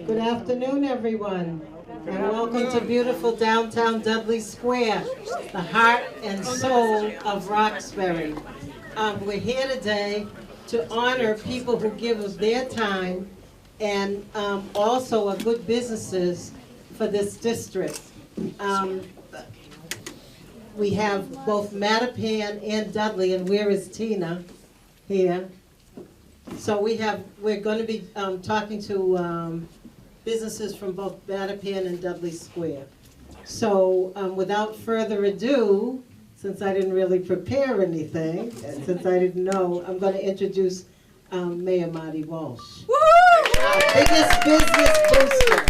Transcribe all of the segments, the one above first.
Good afternoon, everyone, and welcome to beautiful downtown Dudley Square, the heart and soul of Roxbury. We're here today to honor people who give us their time and also are good businesses for this district. We have both Mattapan and Dudley, and where is Tina? Here. So we're going to be talking to businesses from both Mattapan and Dudley Square. So without further ado, since I didn't really prepare anything, and since I didn't know, I'm going to introduce Mayor Marty Walsh. Woo! Our biggest business booster.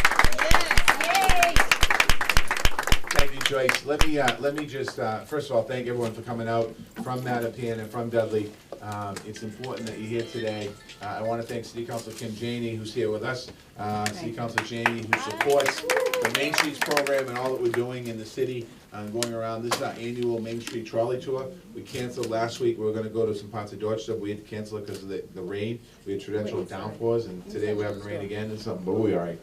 Thank you, Joyce. Let me just first of all thank everyone for coming out from Mattapan and from Dudley. It's important that you're here today. I want to thank City Councilor Kim Janey, who's here with us. City Councilor Janey, who supports the Main Streets program and all that we're doing in the city. Going around, this is our annual Main Street trolley tour. We canceled last week. We were going to go to some parts of Dorchester, but we had to cancel it because of the rain. We had torrential downpours, and today we're having rain again and something, but we'll be all right.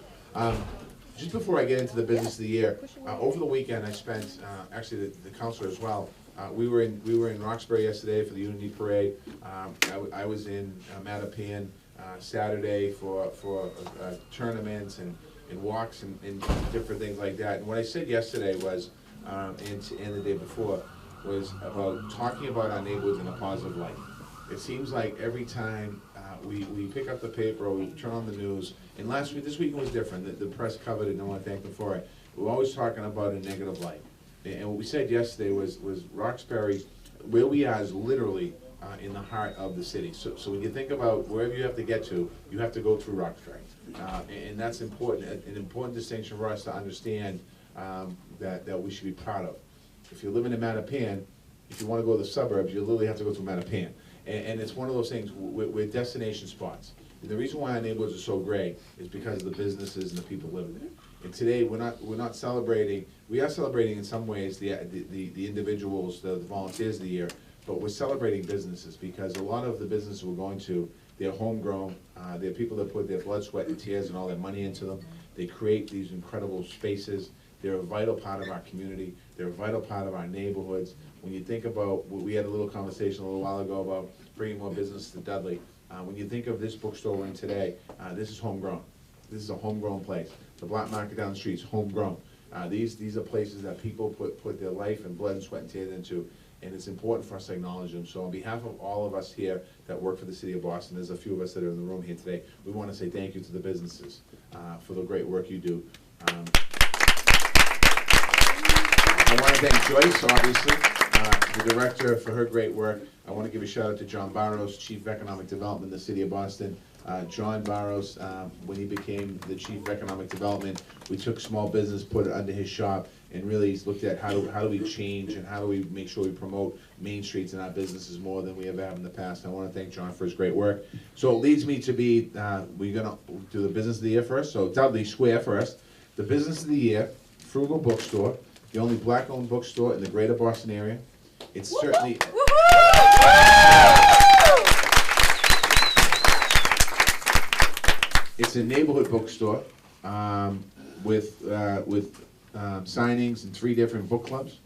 Just before I get into the business of the year, over the weekend I spent, actually the councilor as well, we were in Roxbury yesterday for the Unity Parade. I was in Mattapan Saturday for tournaments and walks and different things like that. And what I said yesterday was, and the day before, was about talking about our neighborhoods in a positive light. It seems like every time we pick up the paper or we turn on the news, and this week was different. The press covered it, and I want to thank them for it. We're always talking about a negative light. And what we said yesterday was Roxbury, where we are is literally in the heart of the city. So when you think about wherever you have to get to, you have to go through Roxbury. And that's important, an important distinction for us to understand that we should be proud of. If you're living in Mattapan, if you want to go to the suburbs, you literally have to go through Mattapan. And it's one of those things, we're destination spots. And the reason why our neighborhoods are so great is because of the businesses and the people living there. And today, we're not celebrating, we are celebrating in some ways the individuals, the volunteers of the year, but we're celebrating businesses because a lot of the businesses we're going to, they're homegrown, they're people that put their blood, sweat, and tears and all their money into them. They create these incredible spaces. They're a vital part of our community. They're a vital part of our neighborhoods. When you think about, we had a little conversation a little while ago about bringing more business to Dudley. When you think of this bookstore we're in today, this is homegrown. This is a homegrown place. The Black Market down the street is homegrown. These are places that people put their life and blood and sweat and tears into, and it's important for us to acknowledge them. So on behalf of all of us here that work for the city of Boston, there's a few of us that are in the room here today, we want to say thank you to the businesses for the great work you do. I want to thank Joyce, obviously, the director, for her great work. I want to give a shout out to John Barros, Chief of Economic Development in the City of Boston. John Barros, when he became the Chief of Economic Development, we took small business, put it under his shop, and really looked at how do we change and how do we make sure we promote Main Streets and our businesses more than we ever have in the past. I want to thank John for his great work. So it leads me to be, we're going to do the business of the year first. So Dudley Square first. The business of the year, Frugal Bookstore, the only black-owned bookstore in the greater Boston area. It's certainly... It's a neighborhood bookstore with signings in 3 different book clubs.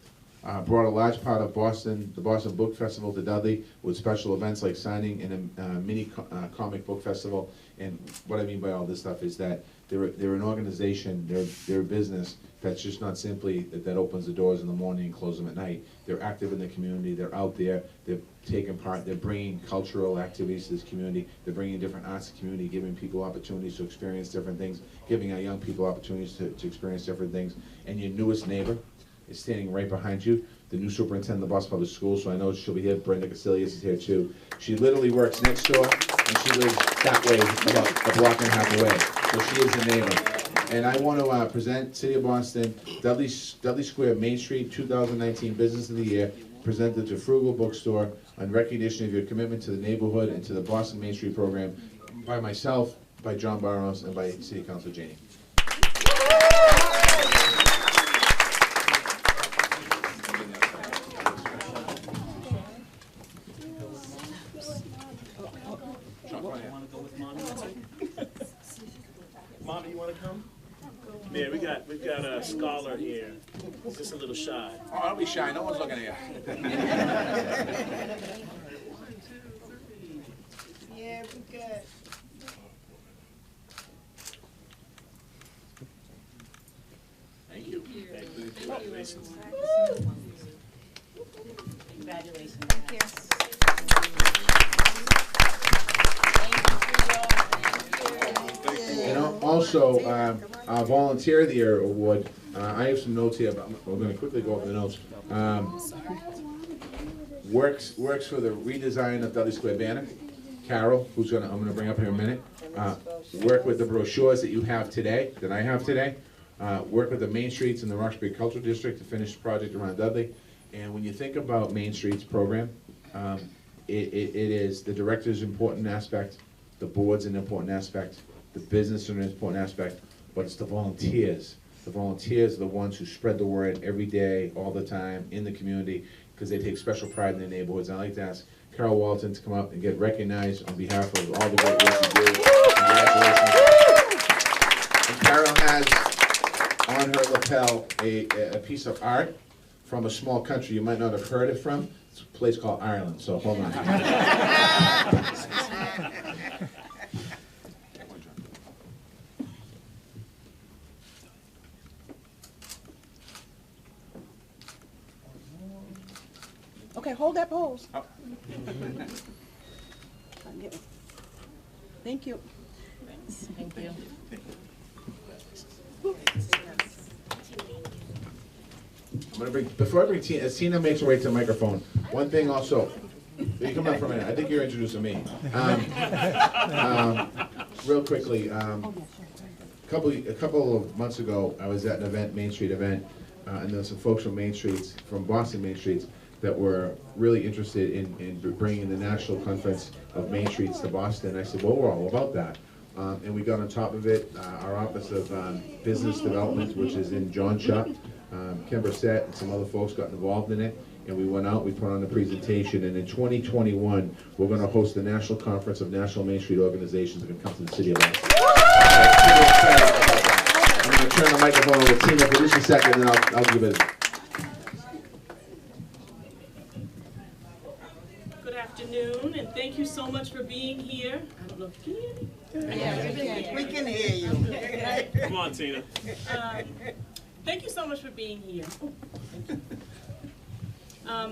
Brought a large part of the Boston Book Festival to Dudley with special events like signing and a mini comic book festival. And what I mean by all this stuff is that they're an organization, they're a business that's just not simply that opens the doors in the morning and closes them at night. They're active in the community, they're out there, they're taking part, they're bringing cultural activities to this community, they're bringing different arts to the community, giving people opportunities to experience different things, giving our young people opportunities to experience different things. And your newest neighbor is standing right behind you, the new superintendent of the Boston Public Schools, so I know she'll be here. Brenda Casilius is here too. She literally works next door, and she lives that way, about a block and a half away. So she is a neighbor. And I want to present City of Boston, Dudley Square, Main Street 2019 Business of the Year, presented to Frugal Bookstore on recognition of your commitment to the neighborhood and to the Boston Main Street program by myself, by John Barros, and by City Councilor Janey. Mom, you want to come? We've got a scholar here, just a little shy. Oh, don't be shy, no one's looking at you. Yeah, we good. Thank you. Congratulations. Congratulations. And also, our Volunteer of the Year award, I have some notes here, but we're gonna quickly go over the notes. Works for the redesign of Dudley Square banner. Carol, I'm gonna bring up here in a minute. Work with the brochures that you have today, that I have today. Work with the Main Streets and the Roxbury Cultural District to finish the project around Dudley. And when you think about Main Streets program, it is, the director's an important aspect, the board's an important aspect, the business is an important aspect, but it's the volunteers. The volunteers are the ones who spread the word every day, all the time, in the community, because they take special pride in their neighborhoods. And I'd like to ask Carol Walton to come up and get recognized on behalf of all the great work you do. Congratulations. And Carol has on her lapel a piece of art from a small country you might not have heard it from. It's a place called Ireland, so hold on. Okay, hold that pose. Oh. Thank you. Thank you. I'm gonna before I bring Tina, as Tina makes her way to the microphone, one thing also, you come up for a minute, I think you're introducing me. Real quickly, a couple of months ago, I was at an event, Main Street event, and there were some folks from Boston Main Streets, that were really interested in bringing the national conference of Main Streets to Boston. I said, well, we're all about that. And we got on top of it. Our Office of Business Development, which is in John's shop, Kim Brissett and some other folks got involved in it. And we went out, we put on a presentation, and in 2021, we're going to host the National Conference of National Main Street Organizations that can come to the city of Boston. I'm going to turn the microphone over to Tina for just a second, and then I'll give it. Good afternoon, and thank you so much for being here. I don't know if you can hear me. Yeah, we can hear you. Come on, Tina. Thank you so much for being here. Oh, thank you.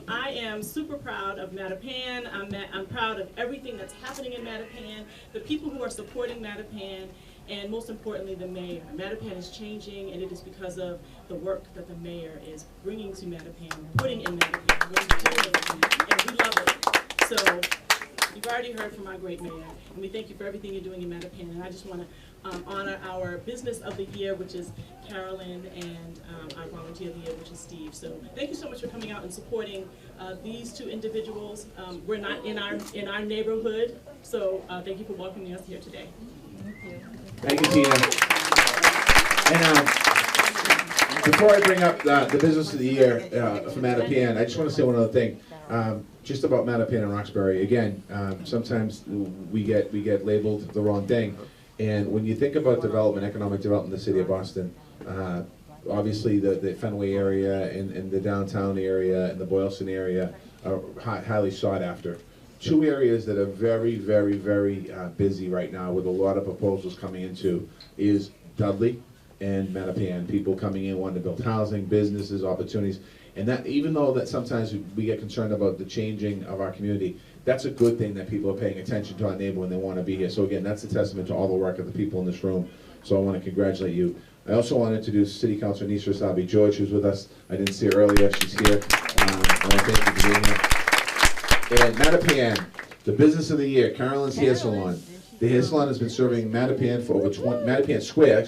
I am super proud of Mattapan. I'm proud of everything that's happening in Mattapan, the people who are supporting Mattapan, and most importantly, the mayor. Mattapan is changing, and it is because of the work that the mayor is bringing to Mattapan, putting in Mattapan, and we love it. So you've already heard from our great mayor, and we thank you for everything you're doing in Mattapan. And I just want to honor our Business of the Year, which is Carolyn, and our Volunteer of the Year, which is Steve. So thank you so much for coming out and supporting these two individuals. We're not in our neighborhood, so thank you for welcoming us here today. Thank you, Tina. And before I bring up the Business of the Year for Mattapan, I just want to say one other thing. Just about Mattapan and Roxbury. Again, sometimes we get labeled the wrong thing. And when you think about development, economic development in the city of Boston, obviously the Fenway area and the downtown area and the Boylston area are highly sought after. Two areas that are very, very, very busy right now with a lot of proposals coming into is Dudley and Mattapan. People coming in wanting to build housing, businesses, opportunities. And that, even though that sometimes we get concerned about the changing of our community, that's a good thing that people are paying attention to our neighborhood and they want to be here. So again, that's a testament to all the work of the people in this room. So I want to congratulate you. I also want to introduce City Councilor Nisra Sabi George, who's with us. I didn't see her earlier. She's here. I want to thank you for being here. And Mattapan, the Business of the Year, Carolyn's Hair Salon. The hair salon has been serving Mattapan for over Mattapan Square,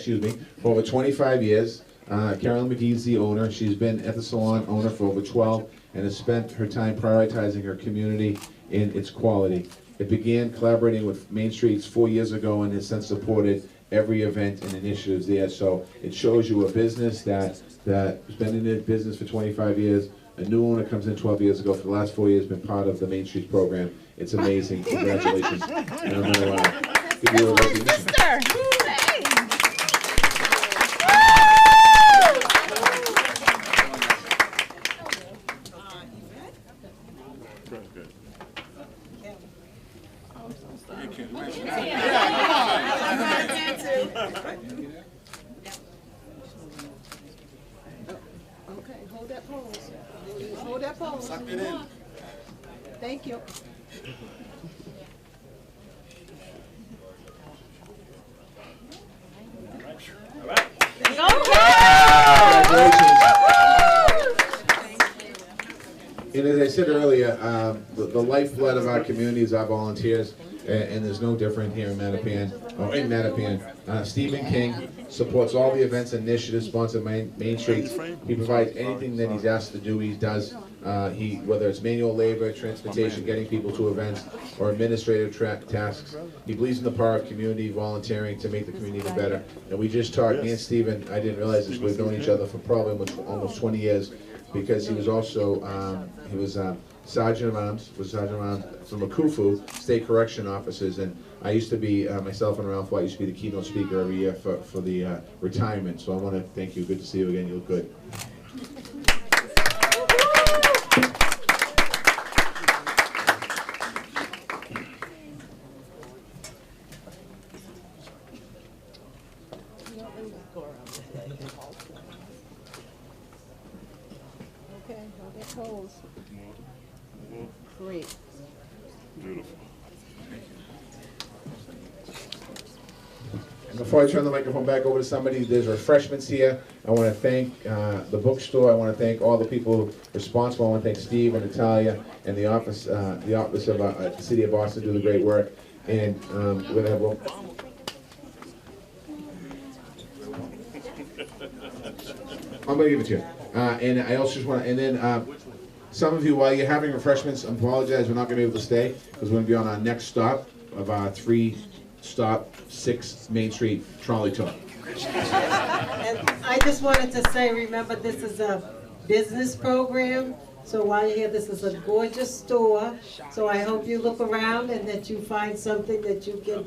for over 25 years. Carolyn McGee's the owner. She's been at the salon owner for over 12 and has spent her time prioritizing her community in its quality. It began collaborating with Main Streets 4 years ago and has since supported every event and initiatives there. So it shows you a business that's been in the business for 25 years. A new owner comes in 12 years ago. For the last 4 years, been part of the Main Streets program. It's amazing. Congratulations. And I'm going to give you a recognition. pose. Hold that pose. Suck it in. Thank you. All right. And as I said earlier, the lifeblood of our community is our volunteers, and there's no different here in Mattapan, or in Mattapan. Stephen King supports all the events and initiatives sponsored by Main Street. He provides anything that he's asked to do, he does. Whether it's manual labor, transportation, getting people to events, or administrative tasks. He believes in the power of community volunteering to make the community even better. And we just talked, me and Stephen, I didn't realize this, we've known each other for probably almost 20 years, because he was also, Sergeant of Arms, from Akufu, State Correction Officers, and I used to be, myself and Ralph White used to be the keynote speaker every year for the retirement, so I want to thank you, good to see you again, you look good. Okay, hold that pose. Great. And before I turn the microphone back over to somebody, there's refreshments here. I want to thank the bookstore. I want to thank all the people responsible. I want to thank Steve and Natalia and the office of the City of Boston do the great work. And we're gonna have I'm going to give it to you. And I also just want to, and then some of you, while you're having refreshments, I apologize, we're not going to be able to stay because we're going to be on our next stop of our 3-stop, 6 Main Street trolley tour. And I just wanted to say, remember, this is a business program. So while you're here, this is a gorgeous store. So I hope you look around and that you find something that you can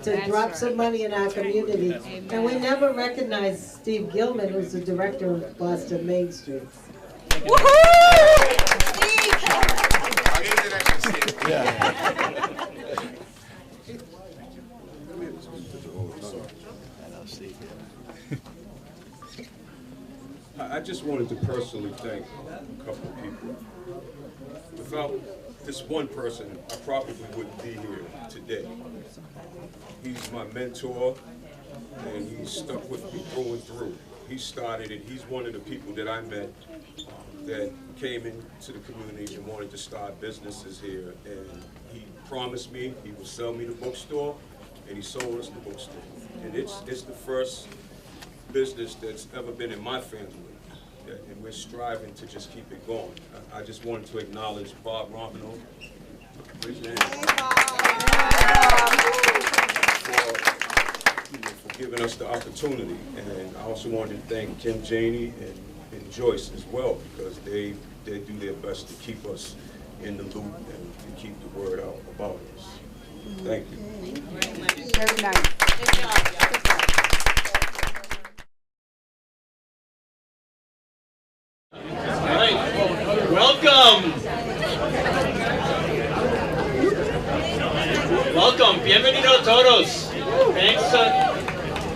to drop some money in our community. And we never recognized Steve Gilman, who's the director of Boston Main Street. I just wanted to personally thank a couple of people. Without this one person, I probably wouldn't be here today. He's my mentor, and he's stuck with me through and through. He started it. He's one of the people that I met that came into the community and wanted to start businesses here. And he promised me he would sell me the bookstore, and he sold us the bookstore. And it's the first business that's ever been in my family, and we're striving to just keep it going. I just wanted to acknowledge Bob Romano for giving us the opportunity, and I also wanted to thank Kim Janey and Joyce as well, because they do their best to keep us in the loop and to keep the word out about us. Thank you. Very nice. Good job, y'all. All right, welcome. Welcome, bienvenido a todos. Thanks.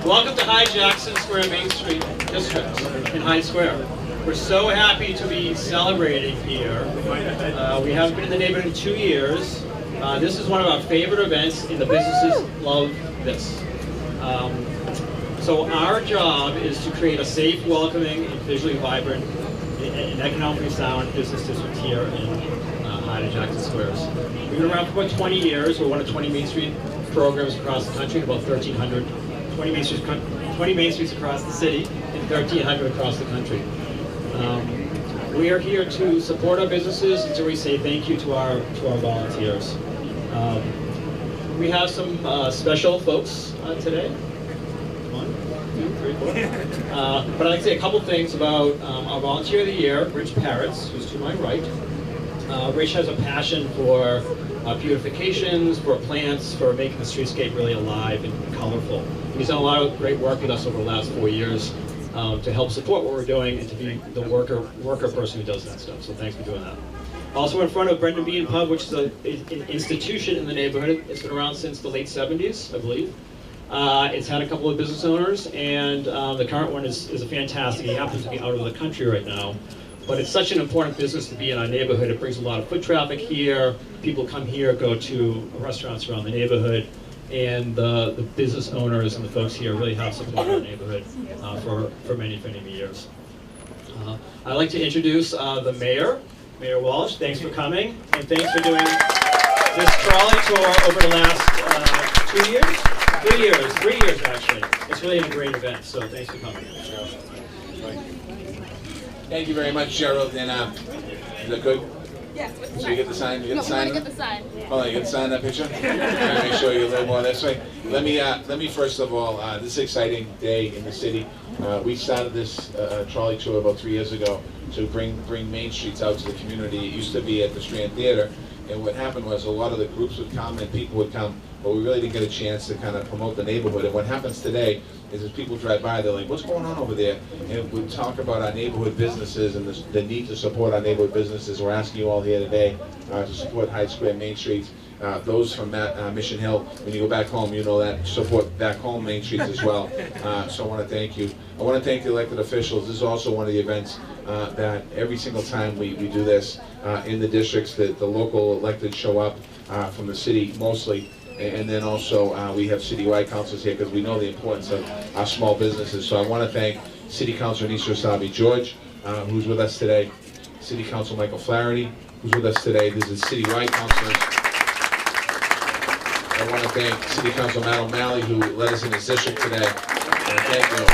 Welcome to High Jackson Square Main Street District in Hyde Square. We're so happy to be celebrating here. We haven't been in the neighborhood in 2 years. This is one of our favorite events, and the businesses love this. So our job is to create a safe, welcoming, and visually vibrant and economically sound business district here in Hyde and Jackson Squares. We've been around for about 20 years. We're one of 20 Main Street programs across the country, about 1,300, 20 Main Streets across the city, and 1,300 across the country. We are here to support our businesses and to say thank you to our volunteers. We have some special folks today. 1, 2, 3, 4. But I'd like to say a couple things about our Volunteer of the Year, Rich Parrots, who's to my right. Rich has a passion for beautifications, for plants, for making the streetscape really alive and colorful. He's done a lot of great work with us over the last 4 years to help support what we're doing and to be the worker person who does that stuff. So thanks for doing that. Also in front of Brendan Bean Pub, which is an institution in the neighborhood. It's been around since the late 70s, I believe. It's had a couple of business owners, and the current one is a fantastic. He happens to be out of the country right now. but it's such an important business to be in our neighborhood. It brings a lot of foot traffic here. People come here, go to restaurants around the neighborhood, and the business owners and the folks here really have supported our neighborhood for many, many years. I'd like to introduce the mayor, Mayor Walsh. Thanks for coming, and thanks for doing this trolley tour over the last 2 years? 3 years, 3 years actually. It's really a great event, so thanks for coming. Thank you very much, Gerald, and is that good? Yes. So you get the sign, you get the sign? No, we want to get the sign. Hold on, you get the sign in that picture? Try to make sure you're a little more this way. Let me first of all, this is an exciting day in the city. We started this trolley tour about 3 years ago to bring Main Streets out to the community. It used to be at the Strand Theater, and what happened was a lot of the groups would come and people would come, but we really didn't get a chance to kind of promote the neighborhood. And what happens today is as people drive by, they're like, what's going on over there? And we talk about our neighborhood businesses and the need to support our neighborhood businesses. We're asking you all here today to support Hyde Square, Main Streets. Those from Mission Hill, when you go back home, you know that support back home Main Streets as well. So I want to thank you. I want to thank the elected officials. This is also one of the events that every single time we do this in the districts, that the local elected show up from the city mostly. And then also we have citywide councils here because we know the importance of our small businesses. So I want to thank City Councilor East Wasabi George, who's with us today. City Council Michael Flaherty, who's with us today. This is citywide councilors. I want to thank City Council Matt O'Malley, who led us in his district today. Thank you.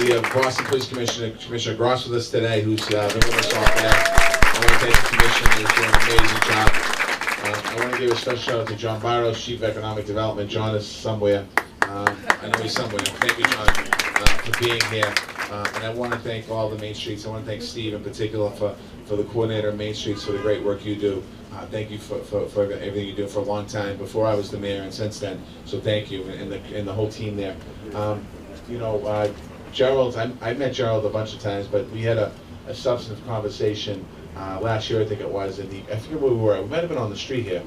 We have Boston Police Commissioner Gross with us today, who's been with us all day. I want to thank the commission, who's doing an amazing job. I want to give a special shout out to John Barros, Chief Economic Development. John is somewhere. I know he's somewhere. Thank you, John, for being here. And I want to thank all the Main Streets. I want to thank Steve in particular for the coordinator of Main Streets for the great work you do. Thank you for everything you do for a long time, before I was the mayor and since then. So thank you, and the whole team there. You know, Gerald, I met Gerald a bunch of times, but we had a substantive conversation last year, I think it was, and I forget where we were. We might have been on the street here.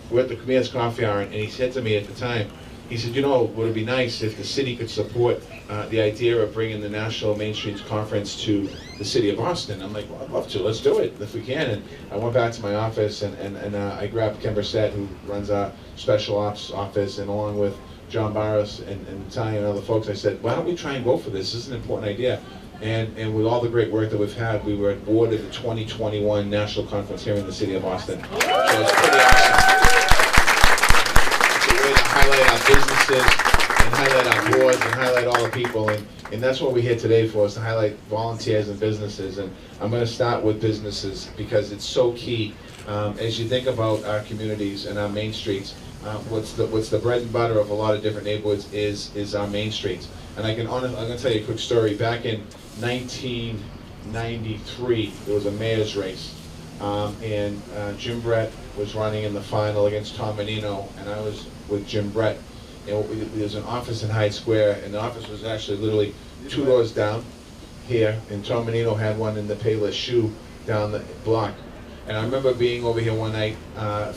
We're at the Mayor's Coffee Hour, and he said to me at the time, he said, you know, would it be nice if the city could support the idea of bringing the National Main Streets Conference to the city of Boston? I'm like, well, I'd love to. Let's do it if we can. And I went back to my office, and I grabbed Ken Brissett, who runs our special ops office, and along with John Barros and Natalia and other folks, I said, why don't we try and go for this? This is an important idea. And with all the great work that we've had, we were awarded the 2021 National Conference here in the city of Boston. So it's pretty awesome. It's a way to highlight our businesses and highlight our boards and highlight all the people. And that's what we're here today for, is to highlight volunteers and businesses. And I'm going to start with businesses because it's so key. As you think about our communities and our main streets, what's the bread and butter of a lot of different neighborhoods is our main streets. And I'm going to tell you a quick story. Back in 1993, there was a mayor's race, and Jim Brett was running in the final against Tom Menino, and I was with Jim Brett. And there's an office in Hyde Square, and the office was actually literally 2 doors down here, and Tom Menino had one in the Payless Shoe down the block. And I remember being over here one night, and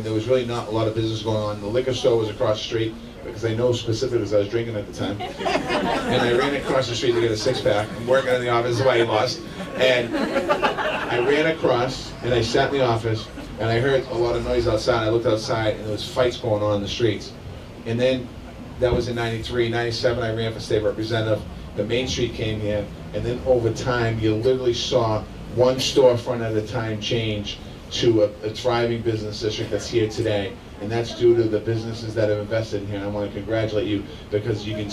there was really not a lot of business going on. The liquor store was across the street, because I know specifically because I was drinking at the time. And I ran across the street to get a six-pack. I'm working in the office, that's why he lost. And I ran across, and I sat in the office, and I heard a lot of noise outside. I looked outside, and there was fights going on in the streets. And then, that was in 93, 97, I ran for state representative. The Main Street came here, and then over time, you literally saw one storefront at a time change to a thriving business district that's here today. And that's due to the businesses that have invested in here. And I want to congratulate you, because you can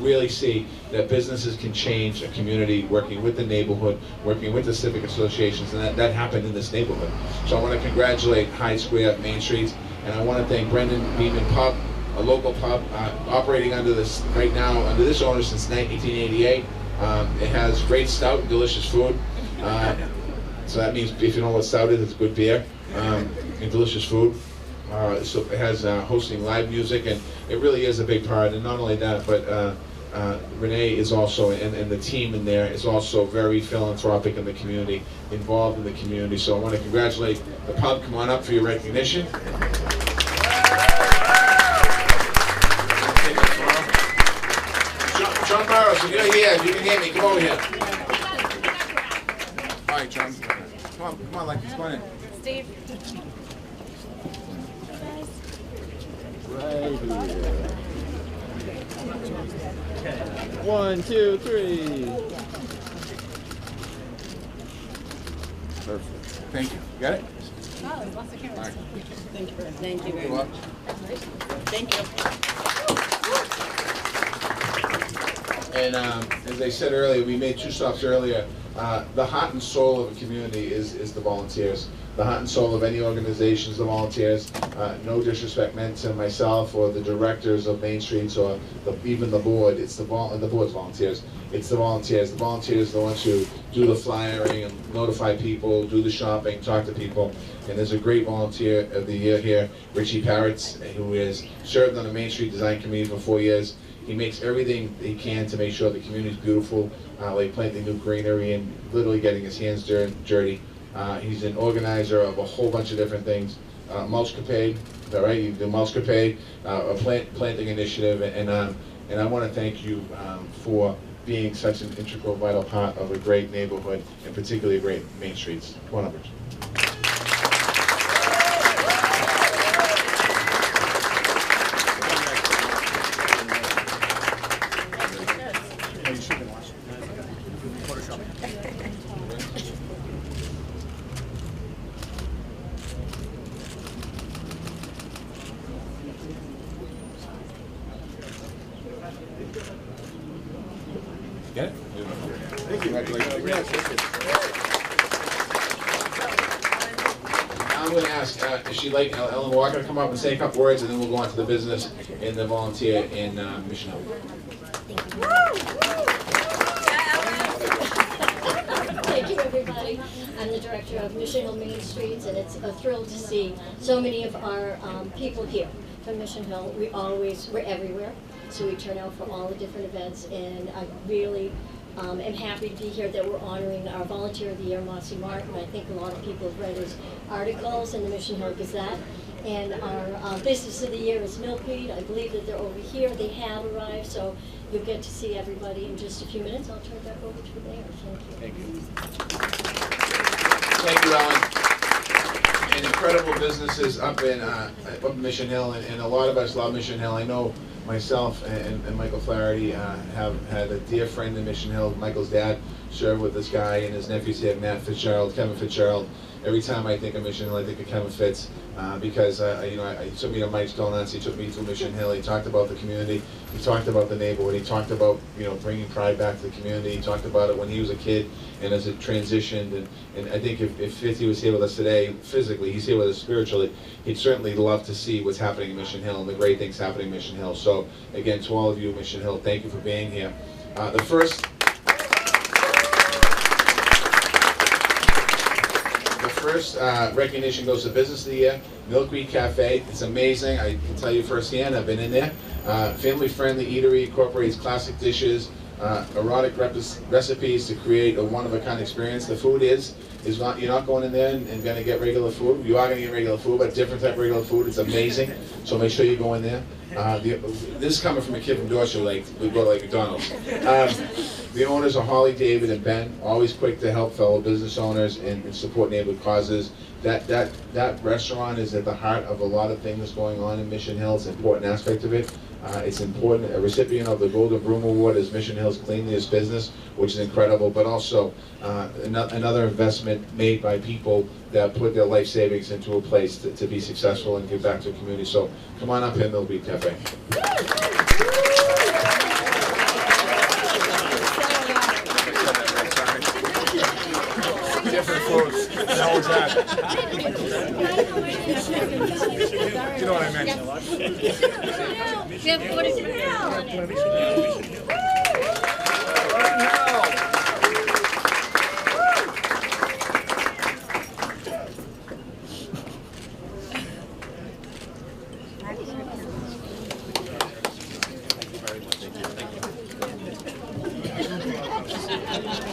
really see that businesses can change a community working with the neighborhood, working with the civic associations, and that happened in this neighborhood. So I want to congratulate Hyde Square, Main Streets, and I want to thank Brendan Beeman Pub, a local pub operating under this right now, under this owner since 1888. It has great stout and delicious food. So that means if you know what stout is, it's good beer and delicious food. So it has hosting live music, and it really is a big part. And not only that, but Renee is also, and the team in there is also very philanthropic in the community, involved in the community. So I want to congratulate the pub. Come on up for your recognition. John Burrows, if you're here, if you can hear me, come over here. All right, John. Come on, like, come on in. Steve. Right here. 1, 2, 3. Perfect. Thank you. Got it? Oh, lots of cameras. All right. Thank you very much. Thank you very You're much. welcome. Thank you. And as I said earlier, we made 2 stops earlier. The heart and soul of a community is the volunteers. The heart and soul of any organization is the volunteers. No disrespect meant to myself or the directors of Main Streets or even the board. It's the board's volunteers. It's the volunteers. The volunteers are the ones who do the flyering and notify people, do the shopping, talk to people. And there's a great volunteer of the year here, Richie Parrots, who has served on the Main Street Design Committee for 4 years. He makes everything he can to make sure the community is beautiful, like planting new greenery and literally getting his hands dirty. He's an organizer of a whole bunch of different things. Mulch Capade, all right, you do Mulch Capade, a planting initiative, and I want to thank you for being such an integral, vital part of a great neighborhood, and particularly a great Main Streets. Come on up, Rich. Get it? Thank you. Congratulations. Now I'm going to ask, is she like Ellen Walker to come up and say a couple words, and then we'll go on to the business and the volunteer in Mission Hill. Thank you, everybody. I'm the director of Mission Hill Main Streets, and it's a thrill to see so many of our people here from Mission Hill. We're everywhere, so we turn out for all the different events, and I really am happy to be here that we're honoring our Volunteer of the Year, Mossy Martin. I think a lot of people have read his articles in the Mission Hill Gazette. And our Business of the Year is Milkweed. I believe that they're over here. They have arrived, so you'll get to see everybody in just a few minutes. I'll turn it back over to the mayor. Thank you. Thank you, Ellen. And incredible businesses up in Mission Hill, and a lot of us love Mission Hill. I know myself and Michael Flaherty have had a dear friend in Mission Hill. Michael's dad served with this guy, and his nephews here, Matt Fitzgerald, Kevin Fitzgerald. Every time I think of Mission Hill, I think of Kevin Fitz, because he took me to Mike's Donuts. He took me to Mission Hill. He talked about the community. He talked about the neighborhood. He talked about bringing pride back to the community. He talked about it when he was a kid and as it transitioned. And I think if Fitzy was here with us today, physically, he's here with us spiritually. He'd certainly love to see what's happening in Mission Hill and the great things happening in Mission Hill. So again, to all of you, Mission Hill, thank you for being here. The first recognition goes to Business of the Year, Milkweed Cafe. It's amazing. I can tell you firsthand, I've been in there. Family-friendly eatery, incorporates classic dishes, erotic recipes to create a one-of-a-kind experience. The food is not, you're not going in there and going to get regular food. You are going to get regular food, but different type of regular food. It's amazing. So make sure you go in there. This is coming from a kid from Dorset, like we go to like McDonald's. The owners are Holly, David, and Ben, always quick to help fellow business owners and support neighborhood causes. That restaurant is at the heart of a lot of things going on in Mission Hill. It's an important aspect of it. It's important. A recipient of the Golden Broom Award is Mission Hill's cleanliest business, which is incredible, but also another investment made by people that put their life savings into a place to be successful and give back to the community. So come on up here, Milkweed Cafe. Different folks. How was that? You know what I meant.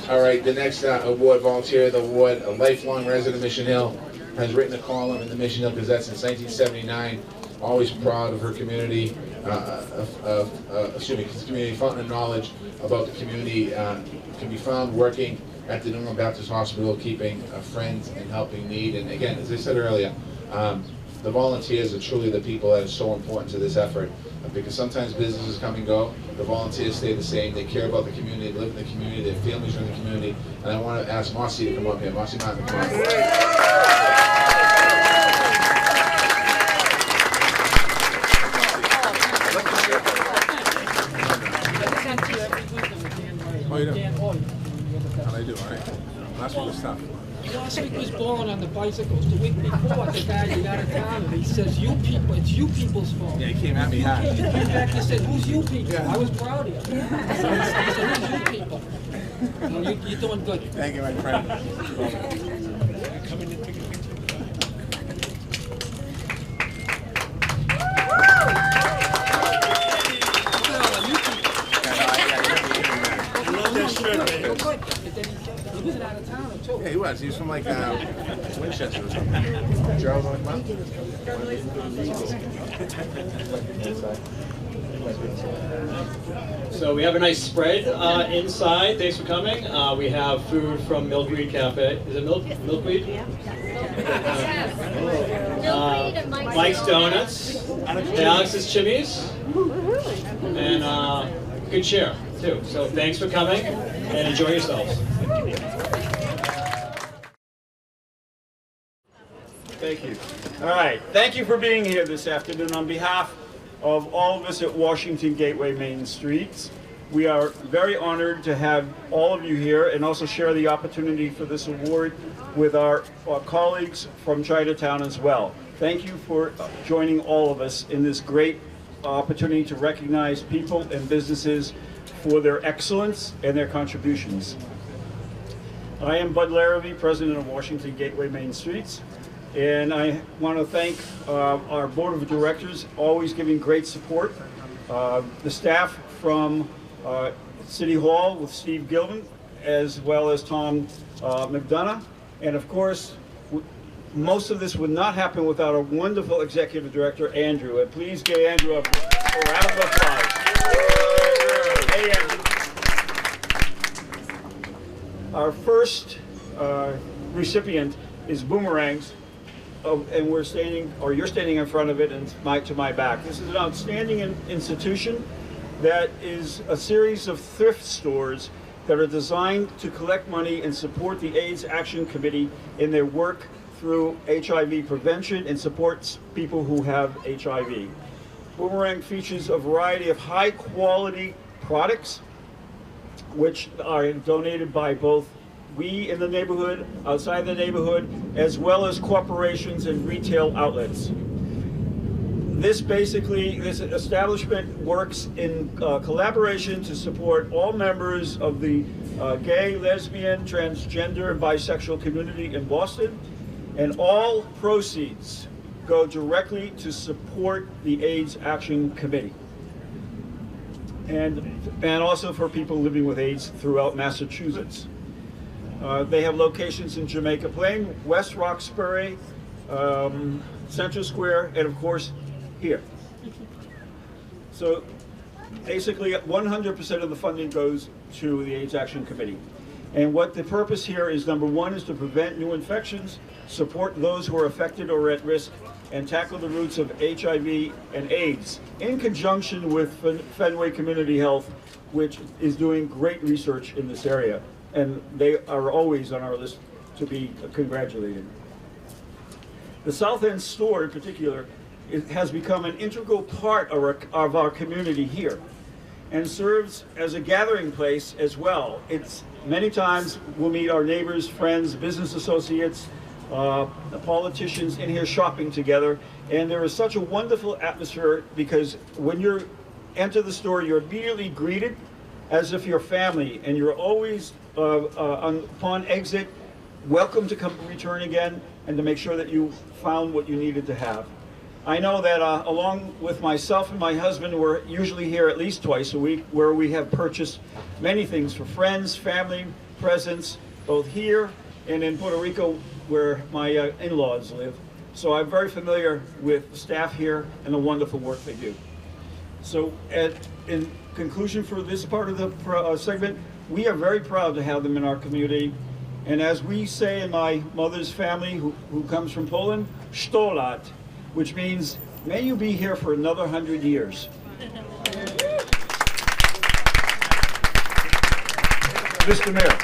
All right, the next award, Volunteer of the Award, a lifelong resident of Mission Hill, has written a column in the Mission Hill Gazette since 1979. Always proud of her community, community fountain of knowledge about the community can be found working at the New England Baptist Hospital, keeping friends and helping need. And again, as I said earlier, the volunteers are truly the people that are so important to this effort, because sometimes businesses come and go, the volunteers stay the same, they care about the community, they live in the community, their families are in the community. And I want to ask Marcy to come up here. Marcy Martin, come on. How you doing? How do you do? All right. Last week was tough. Last week was blowing on the bicycles. The week before, the guy got out of town and he says, "You people, it's you people's fault." Yeah, he came at me hard. You came back and said, "Who's you people?" Yeah. I was proud of you. He said, "Who's you people?" Well, you're doing good. Thank you, my friend. Come in and take a picture. He was out of town too. Yeah, he was. He was from like Winchester or something. Charles, on the So we have a nice spread inside. Thanks for coming. We have food from Milkweed Cafe. Is it Milkweed? Yeah. Mike's Donuts. Alex's Chimneys. And good share too. So thanks for coming and enjoy yourselves. Thank you. All right. Thank you for being here this afternoon. On behalf of all of us at Washington Gateway Main Streets, we are very honored to have all of you here and also share the opportunity for this award with our colleagues from Chinatown as well. Thank you for joining all of us in this great opportunity to recognize people and businesses for their excellence and their contributions. I am Bud Larrabee, President of Washington Gateway Main Streets. And I want to thank our board of directors, always giving great support. The staff from City Hall with Steve Gilman, as well as Tom McDonough. And of course, most of this would not happen without our wonderful executive director, Andrew. And please give Andrew a round of applause. Hey, Andrew. Our first recipient is Boomerangs. And we're standing, or you're standing in front of it and to my back. This is an outstanding institution that is a series of thrift stores that are designed to collect money and support the AIDS Action Committee in their work through HIV prevention and supports people who have HIV. Boomerang features a variety of high quality products which are donated by both we in the neighborhood, outside the neighborhood, as well as corporations and retail outlets. This establishment works in collaboration to support all members of the gay, lesbian, transgender, and bisexual community in Boston, and all proceeds go directly to support the AIDS Action Committee. And also for people living with AIDS throughout Massachusetts. They have locations in Jamaica Plain, West Roxbury, Central Square, and of course, here. So basically 100% of the funding goes to the AIDS Action Committee. And what the purpose here is, number one, is to prevent new infections, support those who are affected or at risk, and tackle the roots of HIV and AIDS, in conjunction with Fenway Community Health, which is doing great research in this area. And they are always on our list to be congratulated. The South End store in particular has become an integral part of our community here and serves as a gathering place as well. It's many times we'll meet our neighbors, friends, business associates, politicians in here shopping together, and there is such a wonderful atmosphere because when you enter the store, you're immediately greeted as if you're family, and you're always, upon exit, welcome to come return again and to make sure that you found what you needed to have. I know that along with myself and my husband, we're usually here at least twice a week, where we have purchased many things for friends, family, presents, both here and in Puerto Rico, where my in-laws live. So I'm very familiar with the staff here and the wonderful work they do. So in conclusion for this part of the segment, we are very proud to have them in our community. And as we say in my mother's family, who comes from Poland, 100 lat, which means, may you be here for another 100 years. Mr. Mayor,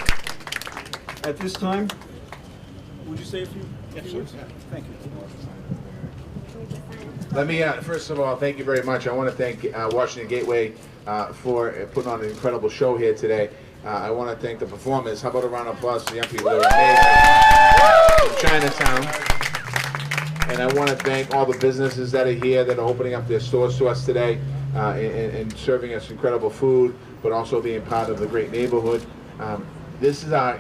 at this time, would you say a few words? Thank you. Let me, first of all, thank you very much. I want to thank Washington Gateway for putting on an incredible show here today. I want to thank the performers. How about a round of applause for the young people that are amazing from Chinatown. And I want to thank all the businesses that are here that are opening up their stores to us today and serving us incredible food, but also being part of the great neighborhood. This is our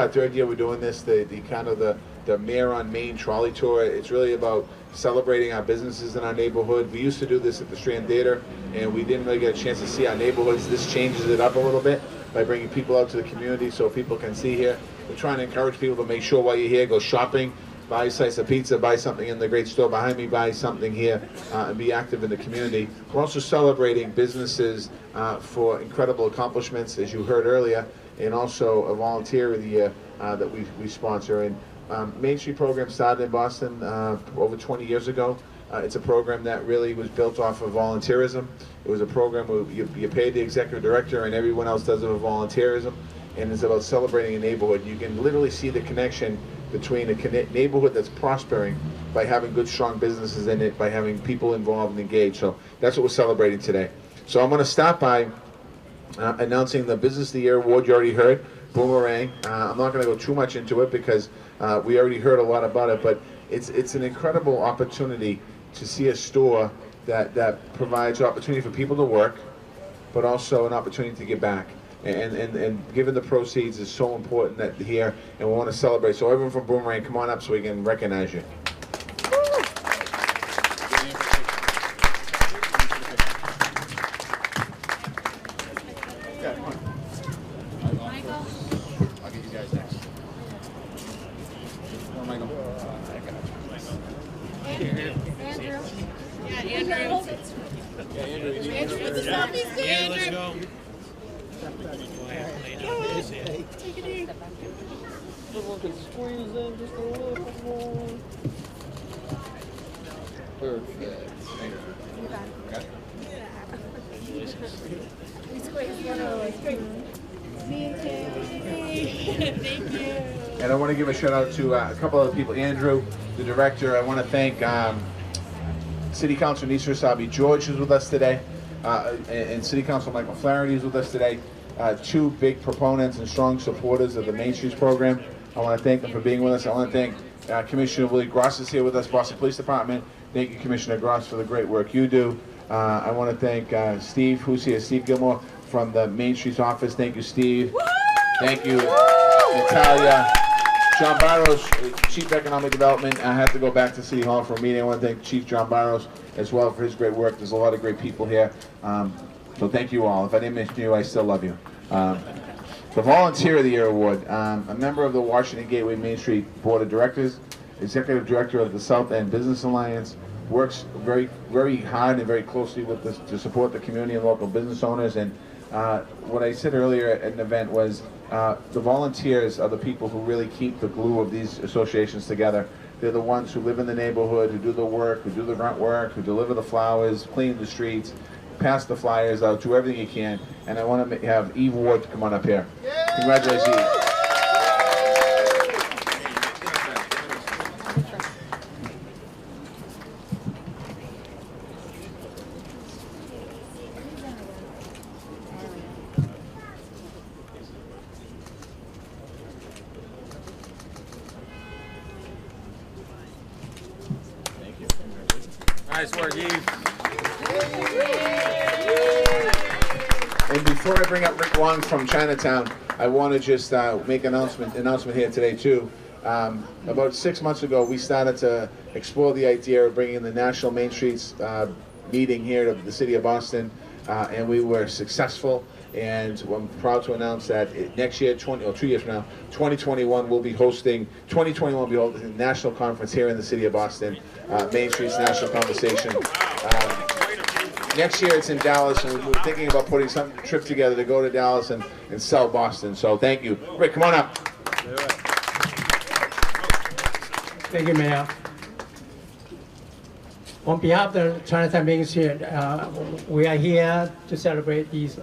third year we're doing this. The kind of the Mayor on Main trolley tour. It's really about celebrating our businesses in our neighborhood. We used to do this at the Strand Theater, and we didn't really get a chance to see our neighborhoods. This changes it up a little bit by bringing people out to the community so people can see here. We're trying to encourage people to make sure while you're here, go shopping, buy a slice of pizza, buy something in the great store behind me, buy something here, and be active in the community. We're also celebrating businesses for incredible accomplishments, as you heard earlier, and also a volunteer of the year that we sponsor. And Main Street program started in Boston over 20 years ago. It's a program that really was built off of volunteerism. It was a program where you pay the executive director and everyone else does it with volunteerism. And it's about celebrating a neighborhood. You can literally see the connection between a neighborhood that's prospering by having good, strong businesses in it, by having people involved and engaged. So that's what we're celebrating today. So I'm going to start by announcing the Business of the Year Award. You already heard, Boomerang. I'm not going to go too much into it because we already heard a lot about it, but it's an incredible opportunity to see a store that provides opportunity for people to work, but also an opportunity to give back. And giving the proceeds is so important that here, and we want to celebrate. So everyone from Boomerang, come on up so we can recognize you. And I want to give a shout out to a couple other people. Andrew, the director. I want to thank City Councilor Nisa Rasabi George, who's with us today, and City Councilor Michael Flaherty, who's with us today. Two big proponents and strong supporters of the Main Streets program. I want to thank them for being with us. I want to thank Commissioner Willie Gross is here with us, Boston Police Department. Thank you, Commissioner Gross, for the great work you do. I want to thank Steve, who's here, Steve Gilmore from the Main Streets office. Thank you, Steve. Woo! Thank you, Natalia. John Barros, Chief Economic Development. I have to go back to City Hall for a meeting. I want to thank Chief John Barros as well for his great work. There's a lot of great people here. So thank you all. If I didn't mention you, I still love you. The Volunteer of the Year Award. A member of the Washington Gateway Main Street Board of Directors, Executive Director of the South End Business Alliance, works very, very hard and very closely with this to support the community and local business owners. And what I said earlier at an event was the volunteers are the people who really keep the glue of these associations together. They're the ones who live in the neighborhood, who do the work, who do the grunt work, who deliver the flowers, clean the streets, pass the flyers out, do everything you can. And I want to have Eve Ward come on up here. Congratulations, Eve. Nice work, Eve. And before I bring up Rick Wong from Chinatown, I want to just make an announcement here today too. About 6 months ago, we started to explore the idea of bringing the National Main Streets meeting here to the city of Boston, and we were successful. And I'm proud to announce that next year, 2 years from now, 2021 will be hosting a national conference here in the city of Boston, Main Streets National Conversation. next year it's in Dallas, and we're thinking about putting some trip together to go to Dallas and sell Boston. So thank you. Rick, come on up. Thank you, Mayor. On behalf of the Chinatown Main Street, we are here to celebrate this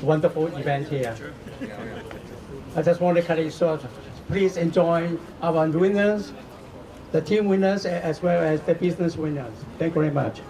wonderful event here. I just want to cut it short. Please enjoy our winners, the team winners, as well as the business winners. Thank you very much.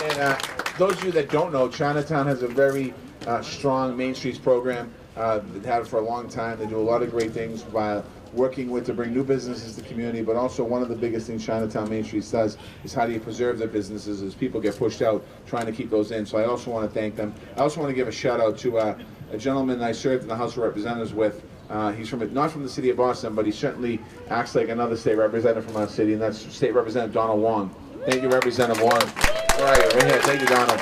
And those of you that don't know, Chinatown has a very strong Main Streets program. They've had it for a long time. They do a lot of great things while working to bring new businesses to the community, but also one of the biggest things Chinatown Main Streets does is how do you preserve their businesses as people get pushed out, trying to keep those in. So I also want to thank them. I also want to give a shout out to a gentleman I served in the House of Representatives with. He's not from the city of Boston, but he certainly acts like another state representative from our city, and that's State Representative Donald Wong. Thank you, Representative Wong. All right, right here. Thank you, Donald.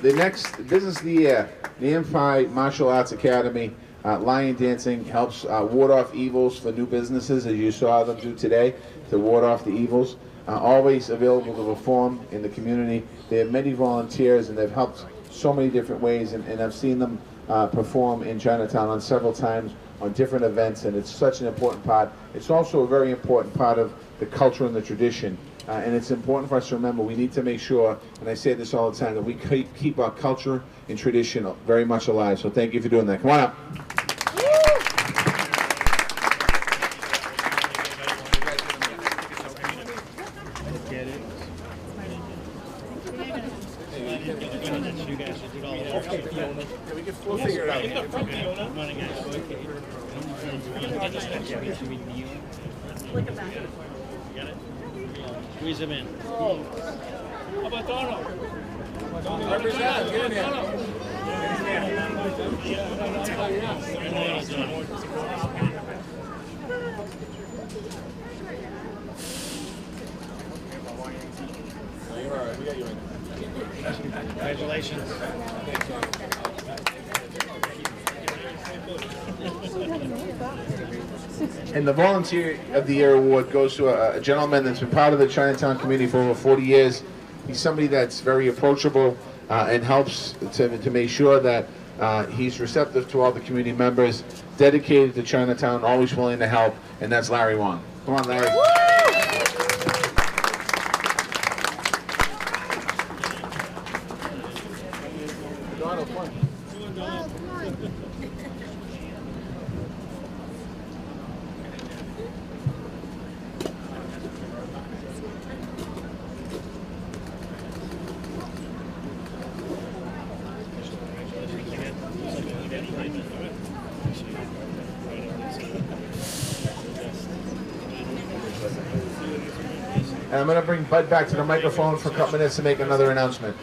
The next Business of the Year, the MFI Martial Arts Academy. Lion dancing helps ward off evils for new businesses, as you saw them do today, to ward off the evils. Always available to perform in the community. They have many volunteers, and they've helped so many different ways, and I've seen them perform in Chinatown on several times on different events, and it's such an important part. It's also a very important part of the culture and the tradition. And it's important for us to remember we need to make sure, and I say this all the time, that we keep our culture and tradition very much alive. So thank you for doing that. Come on up. We'll figure it out. Squeeze him in. How about Donald? Representative, get in here. Congratulations. And the Volunteer of the Year award goes to a gentleman that's been part of the Chinatown community for over 40 years. He's somebody that's very approachable and helps to make sure that he's receptive to all the community members, dedicated to Chinatown, always willing to help, and that's Larry Wong. Come on, Larry. And I'm going to bring Bud back to the microphone for a couple minutes to make another announcement.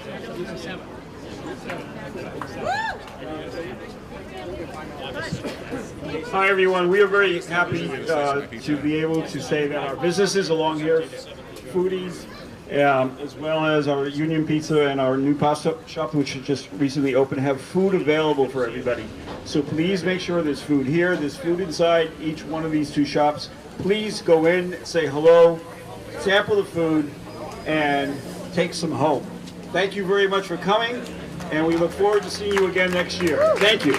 Hi everyone, we are very happy to be able to say that our businesses along here, Foodies, as well as our Union Pizza and our new pasta shop, which just recently opened, have food available for everybody. So please make sure there's food here, there's food inside each one of these two shops. Please go in, say hello, sample the food, and take some home. Thank you very much for coming, and we look forward to seeing you again next year. Thank you.